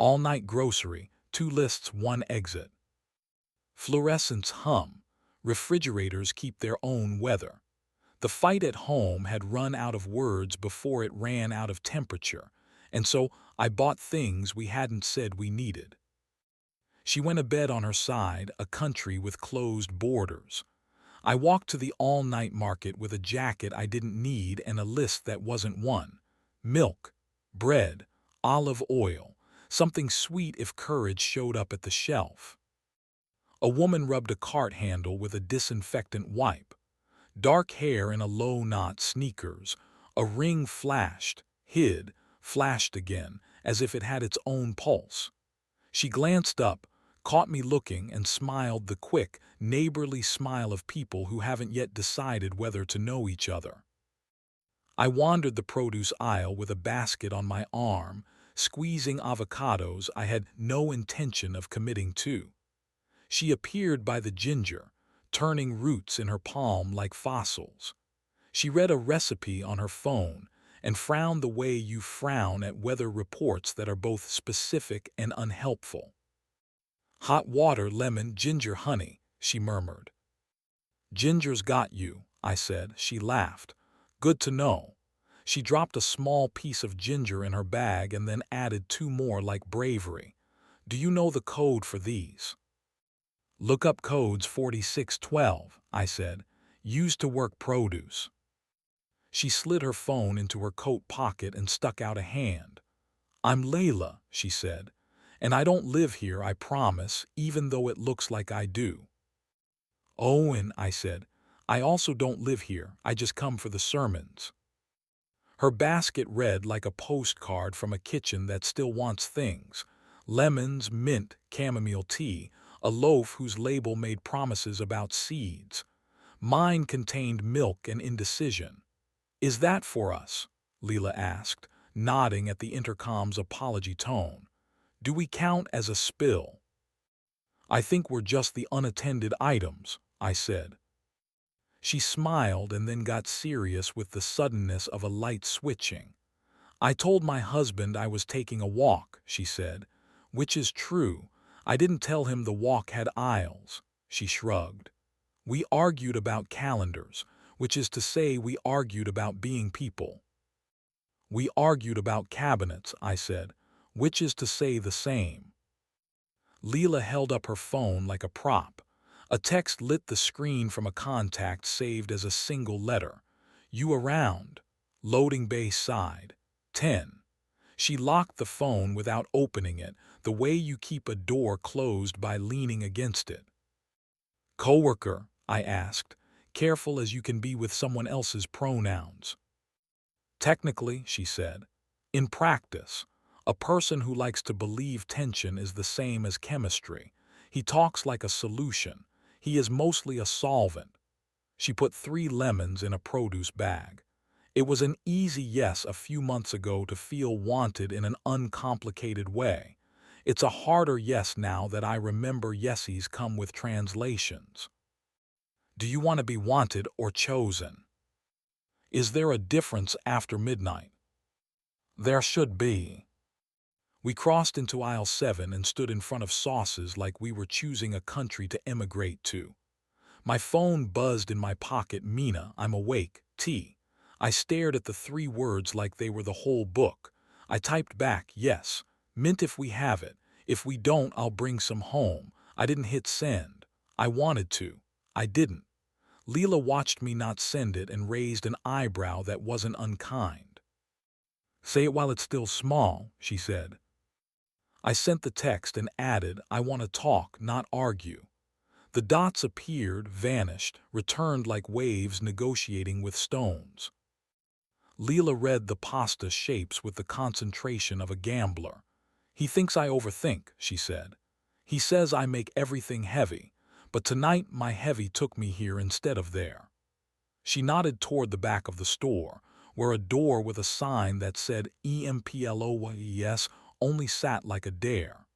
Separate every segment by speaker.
Speaker 1: All-night grocery, 2 lists, 1 exit. Fluorescents hum. Refrigerators keep their own weather. The fight at home had run out of words before it ran out of temperature, and so I bought things we hadn't said we needed. She went to bed on her side, a country with closed borders. I walked to the all-night market with a jacket I didn't need and a list that wasn't one. Milk, bread, olive oil, something sweet if courage showed up at the shelf. A woman rubbed a cart handle with a disinfectant wipe. Dark hair in a low knot, sneakers. A ring flashed, hid, flashed again, as if it had its own pulse. She glanced up, caught me looking, and smiled the quick, neighborly smile of people who haven't yet decided whether to know each other. I wandered the produce aisle with a basket on my arm, squeezing avocados I had no intention of committing to. She appeared by the ginger, turning roots in her palm like fossils. She read a recipe on her phone and frowned the way you frown at weather reports that are both specific and unhelpful. Hot water, lemon, ginger, honey, she murmured. Ginger's got you, I said. She laughed. Good to know. She dropped a small piece of ginger in her bag and then added 2 more like bravery. Do you know the code for these? Look up codes 4612, I said. Used to work produce. She slid her phone into her coat pocket and stuck out a hand. I'm Layla, she said. And I don't live here, I promise, even though it looks like I do. Owen, I said, I also don't live here, I just come for the sermons. Her basket read like a postcard from a kitchen that still wants things. Lemons, mint, chamomile tea, a loaf whose label made promises about seeds. Mine contained milk and indecision. Is that for us? Leela asked, nodding at the intercom's apology tone. Do we count as a spill? I think we're just the unattended items, I said. She smiled and then got serious with the suddenness of a light switching. I told my husband I was taking a walk, she said, which is true. I didn't tell him the walk had aisles, she shrugged. We argued about calendars, which is to say we argued about being people. We argued about cabinets, I said, which is to say the same. Leela held up her phone like a prop. A text lit the screen from a contact saved as a single letter. You around? Loading bay side. 10. She locked the phone without opening it, the way you keep a door closed by leaning against it. Coworker, I asked, careful as you can be with someone else's pronouns. Technically, she said. In practice, a person who likes to believe tension is the same as chemistry. He talks like a solution. He is mostly a solvent. She put 3 lemons in a produce bag. It was an easy yes a few months ago to feel wanted in an uncomplicated way. It's a harder yes now that I remember yesies come with translations. Do you want to be wanted or chosen? Is there a difference after midnight? There should be. We crossed into aisle 7 and stood in front of sauces like we were choosing a country to emigrate to. My phone buzzed in my pocket. Mina, I'm awake. Tea. I stared at the 3 words like they were the whole book. I typed back, yes. Mint if we have it. If we don't, I'll bring some home. I didn't hit send. I wanted to. I didn't. Leela watched me not send it and raised an eyebrow that wasn't unkind. Say it while it's still small, she said. I sent the text and added, I want to talk, not argue. The dots appeared, vanished, returned like waves negotiating with stones. Leela read the pasta shapes with the concentration of a gambler. He thinks I overthink, she said. He says I make everything heavy, but tonight my heavy took me here instead of there. She nodded toward the back of the store, where a door with a sign that said EMPLOYES only sat like a dare.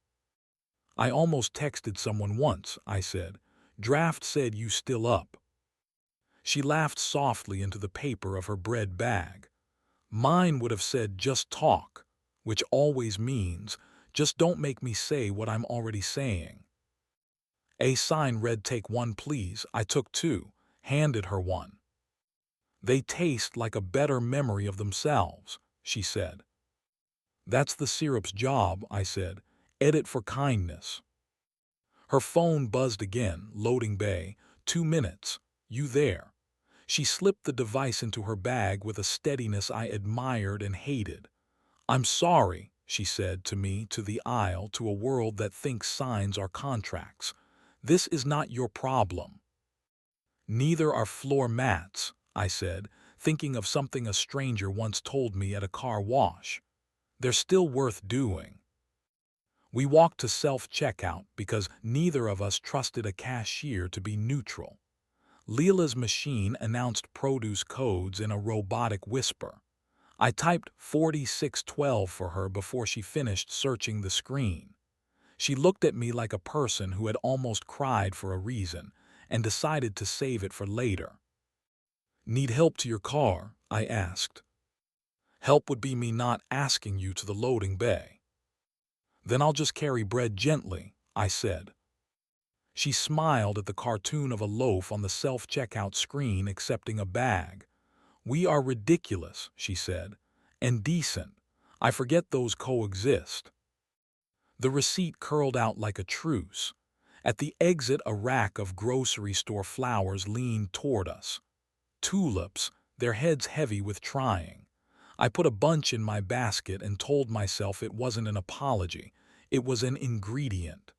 Speaker 1: I almost texted someone once, I said. Draft said you still up. She laughed softly into the paper of her bread bag. Mine would have said just talk, which always means Just don't make me say what I'm already saying. A sign read, "Take one, please." I took two, handed her one. "They taste like a better memory of themselves," she said. "That's the syrup's job," I said. "Edit for kindness." Her phone buzzed again, loading bay. 2 minutes. You there? She slipped the device into her bag with a steadiness I admired and hated. "I'm sorry," she said to me, to the aisle, to a world that thinks signs are contracts. "This is not your problem." "Neither are floor mats," I said, thinking of something a stranger once told me at a car wash. "They're still worth doing." We walked to self-checkout because neither of us trusted a cashier to be neutral. Leela's machine announced produce codes in a robotic whisper. I typed 4612 for her before she finished searching the screen. She looked at me like a person who had almost cried for a reason and decided to save it for later. "Need help to your car?" I asked. "Help would be me not asking you to the loading bay." "Then I'll just carry bread gently," I said. She smiled at the cartoon of a loaf on the self-checkout screen accepting a bag. "We are ridiculous," she said, "and decent. I forget those coexist." The receipt curled out like a truce. At the exit, a rack of grocery store flowers leaned toward us. Tulips, their heads heavy with trying. I put a bunch in my basket and told myself it wasn't an apology. It was an ingredient.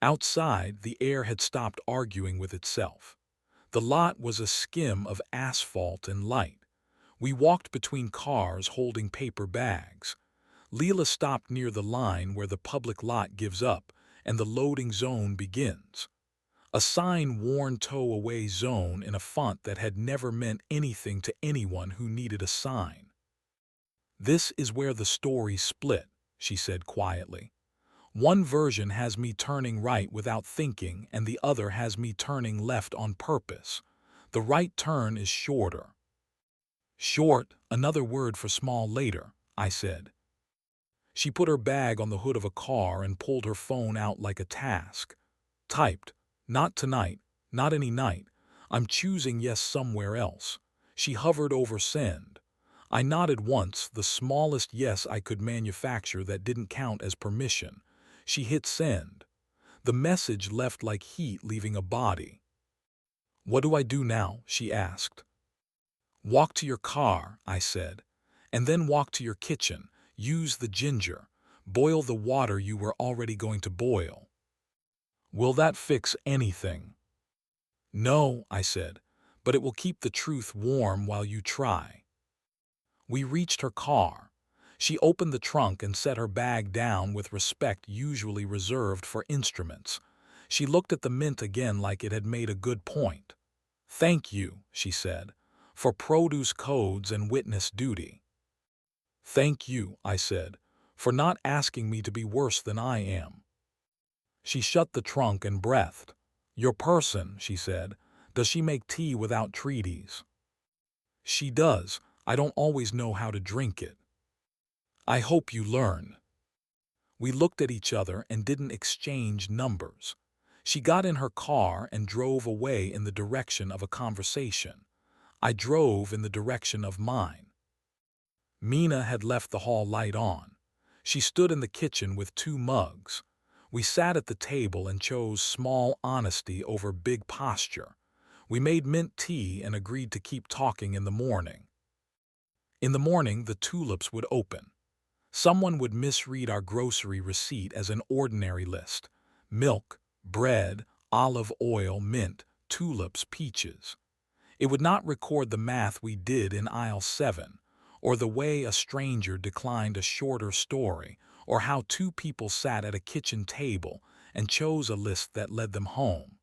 Speaker 1: Outside, the air had stopped arguing with itself. The lot was a skim of asphalt and light. We walked between cars holding paper bags. Leela stopped near the line where the public lot gives up and the loading zone begins. A sign warned "Tow Away Zone" in a font that had never meant anything to anyone who needed a sign. "This is where the story split," she said quietly. "One version has me turning right without thinking, and the other has me turning left on purpose. The right turn is shorter." "Short, another word for small later," I said. She put her bag on the hood of a car and pulled her phone out like a task. Typed, "Not tonight, not any night. I'm choosing yes somewhere else." She hovered over send. I nodded once, the smallest yes I could manufacture that didn't count as permission. She hit send. The message left like heat leaving a body. "What do I do now?" she asked. "Walk to your car," I said, "and then walk to your kitchen. Use the ginger. Boil the water you were already going to boil." "Will that fix anything?" "No," I said, "but it will keep the truth warm while you try." We reached her car. She opened the trunk and set her bag down with respect usually reserved for instruments. She looked at the mint again like it had made a good point. "Thank you," she said, "for produce codes and witness duty." "Thank you," I said, "for not asking me to be worse than I am." She shut the trunk and breathed. "Your person," she said, "does she make tea without treaties?" "She does. I don't always know how to drink it." "I hope you learn." We looked at each other and didn't exchange numbers. She got in her car and drove away in the direction of a conversation. I drove in the direction of mine. Mina had left the hall light on. She stood in the kitchen with 2 mugs. We sat at the table and chose small honesty over big posture. We made mint tea and agreed to keep talking in the morning. In the morning, the tulips would open. Someone would misread our grocery receipt as an ordinary list: milk, bread, olive oil, mint, tulips, peaches. It would not record the math we did in aisle 7, or the way a stranger declined a shorter story, or how 2 people sat at a kitchen table and chose a list that led them home.